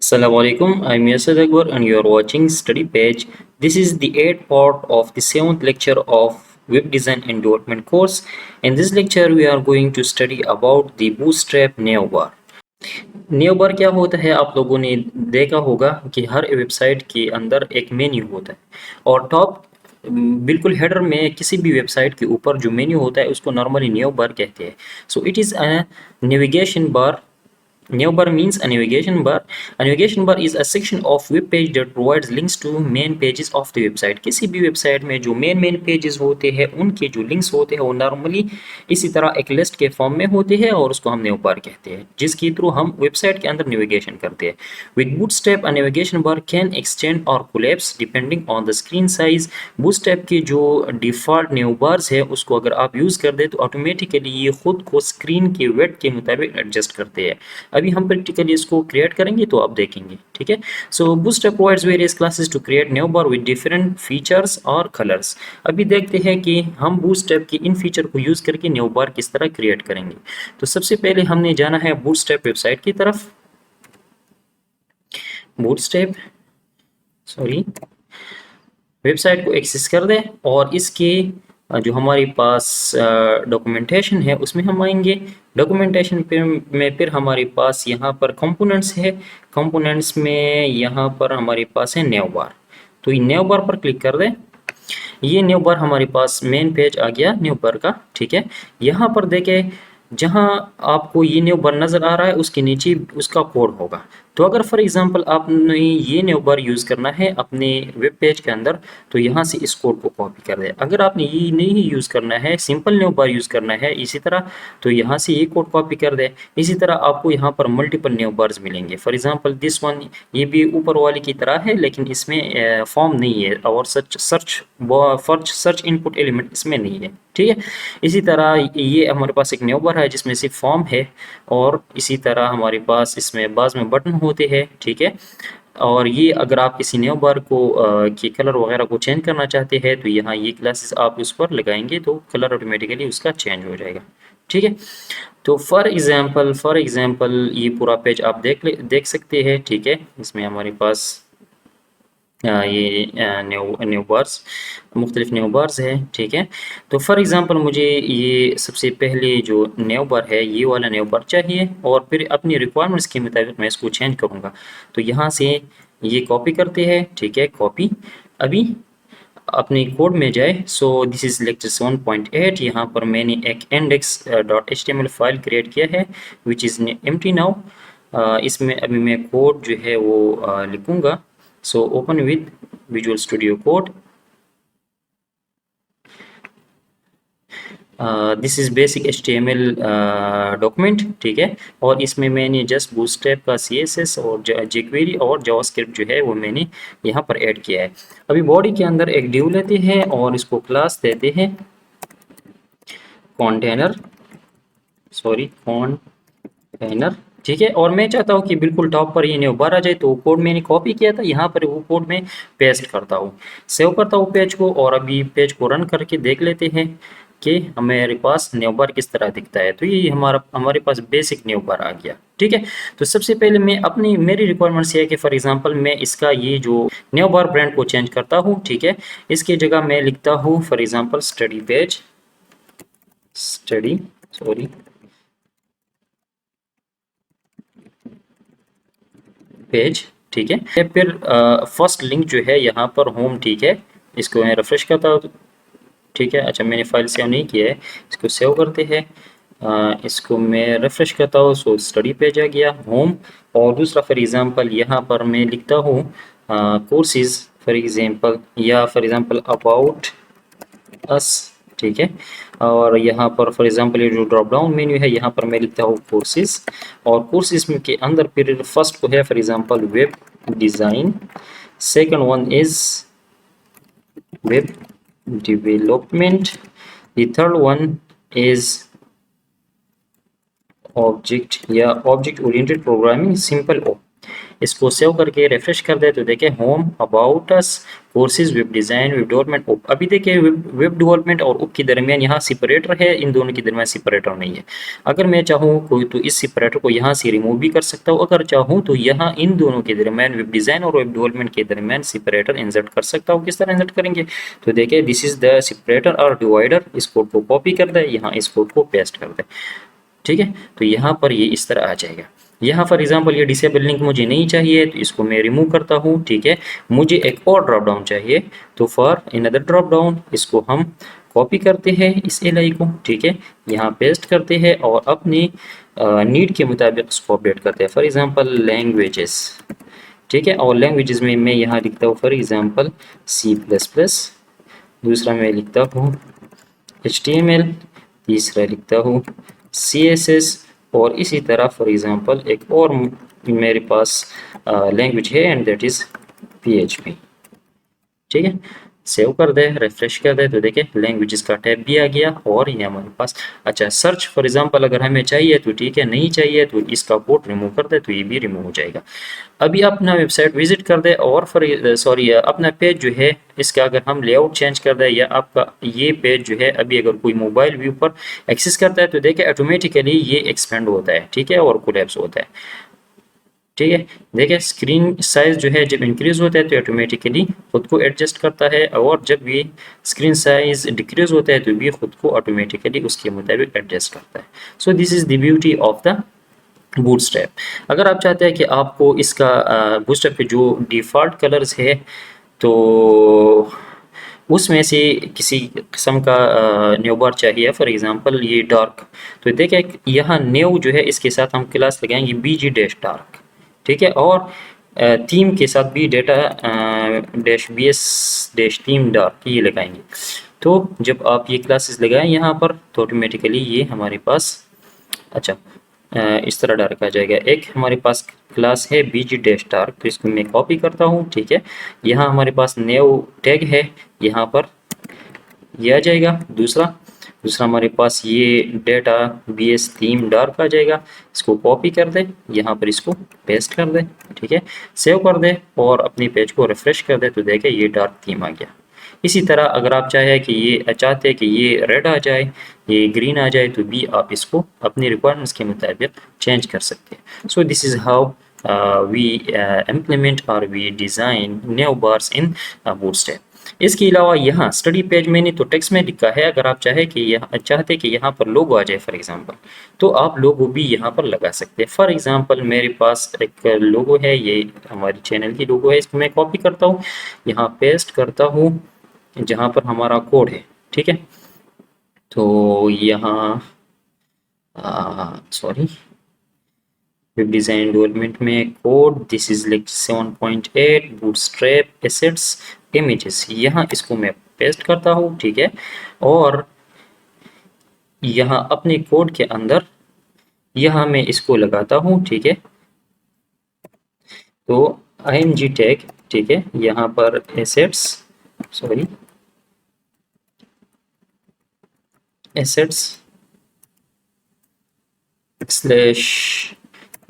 Assalamualaikum, I'm Yasir Akbar and you are watching Study Page. This is the 8th part of the 7th lecture of Web Design and Development course. In this lecture, we are going to study about the Bootstrap Neobar. Neobar क्या होता है? आप लोगों ने देखा होगा कि हर website के अंदर एक मेन्यू होता है और टॉप बिल्कुल हेडर में किसी भी वेबसाइट के ऊपर जो मेन्यू होता है उसको नॉर्मली नेव बार कहते हैं. So it is a navigation bar. Navbar means a navigation bar. A navigation bar is a section of web page that provides links to main pages of the website. किसी भी website में जो main pages होते हैं उनके जो links होते हैं वो नॉर्मली इसी तरह एक लिस्ट के फॉर्म में होते हैं और उसको हम नेवबार कहते हैं जिसके थ्रू हम वेबसाइट के अंदर नेविगेशन करते हैं. With Bootstrap a navigation bar can extend or collapse depending on the screen size. Bootstrap की जो डिफ़ॉल्ट नेवबार्स है उसको अगर आप यूज़ कर दें तो ऑटोमेटिकली ये खुद को स्क्रीन के वेट के मुताबिक एडजस्ट करते हैं. अभी हम प्रैक्टिकली इसको क्रिएट करेंगे तो आप देखेंगे. ठीक है. So Bootstrap provides various classes to create new bar with different features और कलर्स. अभी देखते हैं कि हम बूस्ट्रैप के इन फीचर को यूज़ करके न्यू बार किस तरह क्रिएट करेंगे. तो सबसे पहले हमने जाना है बूस्ट्रैप वेबसाइट की तरफ. बूटस्ट्रैप वेबसाइट को एक्सेस कर दें और इसके जो हमारे पास डॉक्यूमेंटेशन है उसमें हम आएंगे. डॉक्यूमेंटेशन में फिर हमारे पास यहाँ पर कंपोनेंट्स है. कंपोनेंट्स में यहाँ पर हमारे पास है न्यू बार. तो ये न्यू बार पर क्लिक कर दें. ये न्यू बार हमारे पास मेन पेज आ गया न्यू बार का. ठीक है. यहाँ पर देखें जहाँ आपको ये न्यू बार नज़र आ रहा है उसके नीचे उसका कोड होगा. तो अगर फॉर एग्जांपल आपने ये न्यू बार यूज़ करना है अपने वेब पेज के अंदर तो यहाँ से इस कोड को कॉपी कर दें. अगर आपने ये नहीं यूज़ करना है सिंपल न्यू बार यूज़ करना है इसी तरह तो यहाँ से ये कोड कॉपी कर दें. इसी तरह आपको यहाँ पर मल्टीपल न्यू बार्स मिलेंगे. फॉर एग्जांपल दिस वन ये भी ऊपर वाले की तरह है लेकिन इसमें फॉर्म नहीं है और सर्च इनपुट एलिमेंट इसमें नहीं है. ठीक है. इसी तरह ये हमारे पास एक न्यू बार है जिसमें सिर्फ फॉर्म है और इसी तरह हमारे पास इसमें बाज में बटन होते हैं. ठीक है. और ये अगर आप किसी न्यू बार को की कलर वगैरह को चेंज करना चाहते हैं तो यहाँ ये क्लासेस आप उस पर लगाएंगे तो कलर ऑटोमेटिकली उसका चेंज हो जाएगा. ठीक है. तो फॉर एग्जांपल ये पूरा पेज आप देख सकते हैं. ठीक है. इसमें हमारे पास ये न्यू बार्स मुख्तलिफ न्यू बार्स है. ठीक है. तो फॉर एग्ज़ाम्पल मुझे ये सबसे पहले जो न्यू बार है ये वाला न्यू बार चाहिए और फिर अपनी रिक्वायरमेंट्स के मुताबिक मैं इसको चेंज करूँगा. तो यहाँ से ये कॉपी करते हैं. ठीक है. कॉपी. अभी अपने कोड में जाए. सो दिस इज़ लेक्चर 7.8. यहाँ पर मैंने एक index.html फाइल क्रिएट किया है विच इज़ एम्प्टी नाउ. इसमें अभी मैं कोड जो है वो लिखूँगा. So open with Visual Studio Code. This is basic HTML document. ठीक है. और इसमें मैंने जस्ट बूटस्ट्रैप का CSS और jQuery और जावास्क्रिप्ट जो है वो मैंने यहाँ पर ऐड किया है. अभी बॉडी के अंदर एक डिव लेते हैं और इसको क्लास देते हैं कंटेनर. ठीक है. और मैं चाहता हूँ कि बिल्कुल टॉप पर ये न्यू बार आ जाए तो कोड मैंने कॉपी किया था यहाँ पर वो कोड में पेस्ट करता हूँ. सेव करता हूँ पेज को और अभी पेज को रन करके देख लेते हैं कि हमारे पास न्यू बार किस तरह दिखता है. तो ये हमारे पास बेसिक न्यू बार आ गया. ठीक है. तो सबसे पहले मैं मेरी रिक्वायरमेंट्स ये है कि फॉर एग्जांपल मैं इसका ये जो न्यू बार ब्रांड को चेंज करता हूँ. ठीक है. इसकी जगह मैं लिखता हूँ फॉर एग्जांपल पेज. ठीक है. फिर फर्स्ट लिंक जो है यहाँ पर होम. ठीक है. इसको मैं रिफ्रेश करता हूँ. ठीक है. अच्छा मैंने फाइल सेव नहीं किया है. इसको सेव करते हैं. इसको मैं रिफ्रेश करता हूँ. सो स्टडी पेज आ गया होम. और दूसरा फॉर एग्जांपल यहाँ पर मैं लिखता हूँ कोर्सेज फॉर एग्जांपल या फॉर एग्जांपल अबाउट अस. ठीक है. और यहाँ पर फॉर एग्जांपल ये जो ड्रॉप डाउन मेन्यू है यहाँ पर मैं लिखता हूँ कोर्सेज. और कोर्सेज में के अंदर फिर फर्स्ट को है for example web design. Second one is web development. The third one is object oriented programming, simple O. इसको सेव करके रिफ्रेश कर दे तो देखें home, about us, courses, web design, web development, ओप। अभी देखिए वेब डेवलपमेंट और ओप के दरमियान यहाँ सेपरेटर है, इन दोनों के दरमियान सेपरेटर नहीं है। अगर मैं चाहूँ कोई तो इस सेपरेटर को यहाँ से रिमूव भी कर सकता हूँ, अगर चाहूँ तो यहाँ इन दोनों के दरमियान वेब डिज़ाइन और वेब डेवलपमेंट के दरमियान सेपरेटर इंसर्ट कर सकता हूँ। किस तरह इंसर्ट करेंगे तो देखिए दिस इज द सेपरेटर और डिवाइडर। इस कोड को कॉपी कर दे, यहाँ इस कोड को पेस्ट कर दे, ठीक है। तो यहाँ पर ये इस तरह आ जाएगा। यहाँ फॉर एग्जांपल ये डिसेबल लिंक मुझे नहीं चाहिए तो इसको मैं रिमूव करता हूँ, ठीक है। मुझे एक और ड्रॉप डाउन चाहिए तो फॉर अनदर ड्रॉप डाउन इसको हम कॉपी करते हैं इस एल को, ठीक है, यहाँ पेस्ट करते हैं और अपनी नीड के मुताबिक उसको अपडेट करते हैं। फॉर एग्जांपल लैंग्वेजेस, ठीक है, और लैंग्वेजेस में मैं यहाँ लिखता हूँ फॉर एग्जांपल C++, दूसरा मैं लिखता हूँ HTML, तीसरा लिखता हूँ CSS, और इसी तरह फॉर एग्जांपल एक और मेरे पास लैंग्वेज है एंड दैट इज़ PHP, ठीक है। सेव कर दे, रिफ्रेश कर दे तो देखिए लैंग्वेजेस का टैब भी आ गया और ये हमारे पास। अच्छा, सर्च फॉर एग्जांपल अगर हमें चाहिए तो ठीक है, नहीं चाहिए तो इसका कोड रिमूव कर दे तो ये भी रिमूव हो जाएगा। अभी अपना वेबसाइट विजिट कर दे और सॉरी अपना पेज जो है इसका अगर हम लेआउट चेंज कर दें या आपका ये पेज जो है अभी अगर कोई मोबाइल व्यू पर एक्सेस करता है तो देखिए ऑटोमेटिकली ये एक्सपेंड होता है, ठीक है, और कोलैप्स होता है, ठीक है। देखिए स्क्रीन साइज जो है जब इंक्रीज होता है तो ऑटोमेटिकली खुद को एडजस्ट करता है, और जब भी स्क्रीन साइज डिक्रीज होता है तो भी खुद को ऑटोमेटिकली उसके मुताबिक एडजस्ट करता है। So this is the beauty of the bootstrap. अगर आप चाहते हैं कि आपको इसका बूटस्ट्रैप के जो डिफ़ॉल्ट कलर्स है तो उसमें से किसी किस्म का न्यू बार चाहिए, फॉर एग्जांपल ये डार्क, तो देखिए यहाँ न्यू जो है इसके साथ हम क्लास लगाएंगे BG डैश डार्क, ठीक है, और थीम के साथ भी data dash BS dash theme dark ये लगाएंगे। तो जब आप ये क्लासेस लगाएं यहाँ पर तो ऑटोमेटिकली ये हमारे पास अच्छा इस तरह डार्क आ जाएगा। एक हमारे पास क्लास है BG डैश डार्क, तो इसको मैं कॉपी करता हूँ, ठीक है। यहाँ हमारे पास न्यू टैग है, यहाँ पर ये आ जाएगा। दूसरा हमारे पास ये डेटा BS थीम डार्क आ जाएगा, इसको कॉपी कर दे, यहाँ पर इसको पेस्ट कर दे, ठीक है, सेव कर दे और अपनी पेज को रिफ्रेश कर दे तो देखे ये डार्क थीम आ गया। इसी तरह अगर आप चाहते हैं कि ये रेड आ जाए, ये ग्रीन आ जाए तो भी आप इसको अपनी रिक्वायरमेंट्स के मुताबिक चेंज कर सकते हैं। So this is how we implement और we design new bars in bootstrap. इसके अलावा यहाँ स्टडी पेज मैंने तो टेक्स्ट में लिखा है, अगर आप चाहते कि यहाँ पर लोगो आ जाए फॉर एग्जांपल तो आप लोगो भी यहाँ पर लगा सकते हैं। फॉर एग्जांपल मेरे पास एक लोगो है, ये हमारी चैनल की लोगो है, इसको मैं कॉपी करता हूँ, यहाँ पेस्ट करता हूँ जहाँ पर हमारा कोड है, ठीक है। तो यहाँ सॉरी वेब डिज़ाइन डेवलपमेंट में code this is like 7.8 bootstrap assets images, यहाँ इसको मैं पेस्ट करता हूँ, ठीक है, और यहाँ अपने कोड के अंदर यहाँ मैं इसको लगाता हूँ, ठीक है। तो img टैग, ठीक है, यहाँ पर एसेट्स स्लैश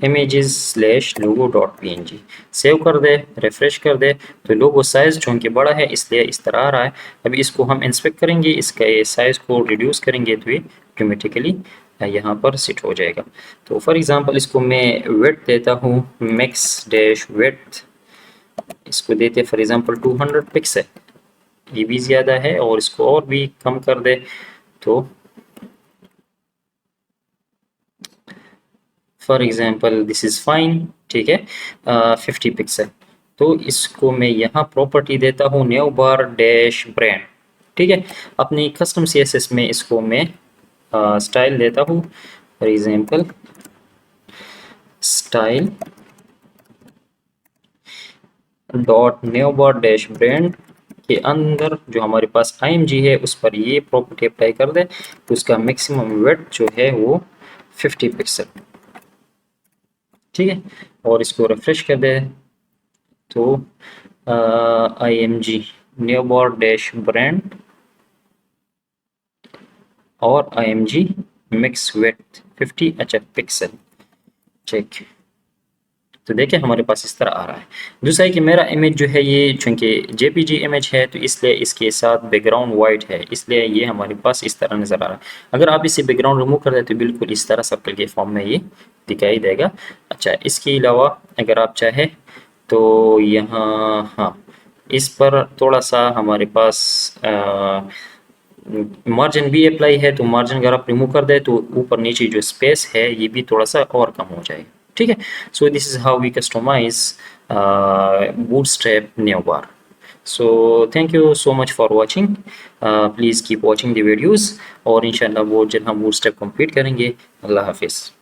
images स्लैश लोगो डॉट png सेव कर दे, रिफ्रेश कर दे तो लोगो साइज चूँकि बड़ा है इसलिए इस तरह आ रहा है। अभी इसको हम इंस्पेक्ट करेंगे, इसका ये साइज को रिड्यूस करेंगे तो ये ऑटोमेटिकली यहाँ पर सेट हो जाएगा। तो फॉर एग्जांपल इसको मैं विड्थ देता हूँ मैक्स डैश विड्थ, इसको देते फॉर एग्जांपल 200 पिक्सल, ये भी ज़्यादा है, और इसको और भी कम कर दे तो for example this is fine, ठीक है, 50 पिक्सल। तो इसको मैं यहाँ प्रॉपर्टी देता हूँ न्यू बार डैश ब्रांड, ठीक है। अपनी कस्टम CSS में इसको मैं स्टाइल देता हूँ, for example style dot new bar dash brand के अंदर जो हमारे पास img है उस पर ये प्रॉपर्टी अप्लाई कर दे तो उसका मैक्सिमम विड्थ जो है वो 50 पिक्सल, ठीक है, और इसको रिफ्रेश कर दे तो img न्यू बार डैश ब्रांड और img मिक्स विड्थ 50 अच्छा पिक्सल, चेक तो देखिए हमारे पास इस तरह आ रहा है। दूसरा है कि मेरा इमेज जो है ये चूंकि जेपीजी इमेज है तो इसलिए इसके साथ बैकग्राउंड वाइट है, इसलिए ये हमारे पास इस तरह नज़र आ रहा है। अगर आप इसे बैकग्राउंड रिमूव कर दें तो बिल्कुल इस तरह सर्कल के फॉर्म में ये दिखाई देगा। अच्छा, इसके अलावा अगर आप चाहें तो यहाँ हाँ, इस पर थोड़ा सा हमारे पास मार्जिन भी अप्लाई है, तो मार्जिन अगर आप रिमूव कर दें तो ऊपर नीचे जो स्पेस है ये भी थोड़ा सा और कम हो जाएगा। ठीक है, so this is how we customize bootstrap navbar. So thank you so much for watching. Please keep watching the videos और इंशाल्लाह बहुत जल्द हम bootstrap कंप्लीट करेंगे। अल्लाह हाफिज़।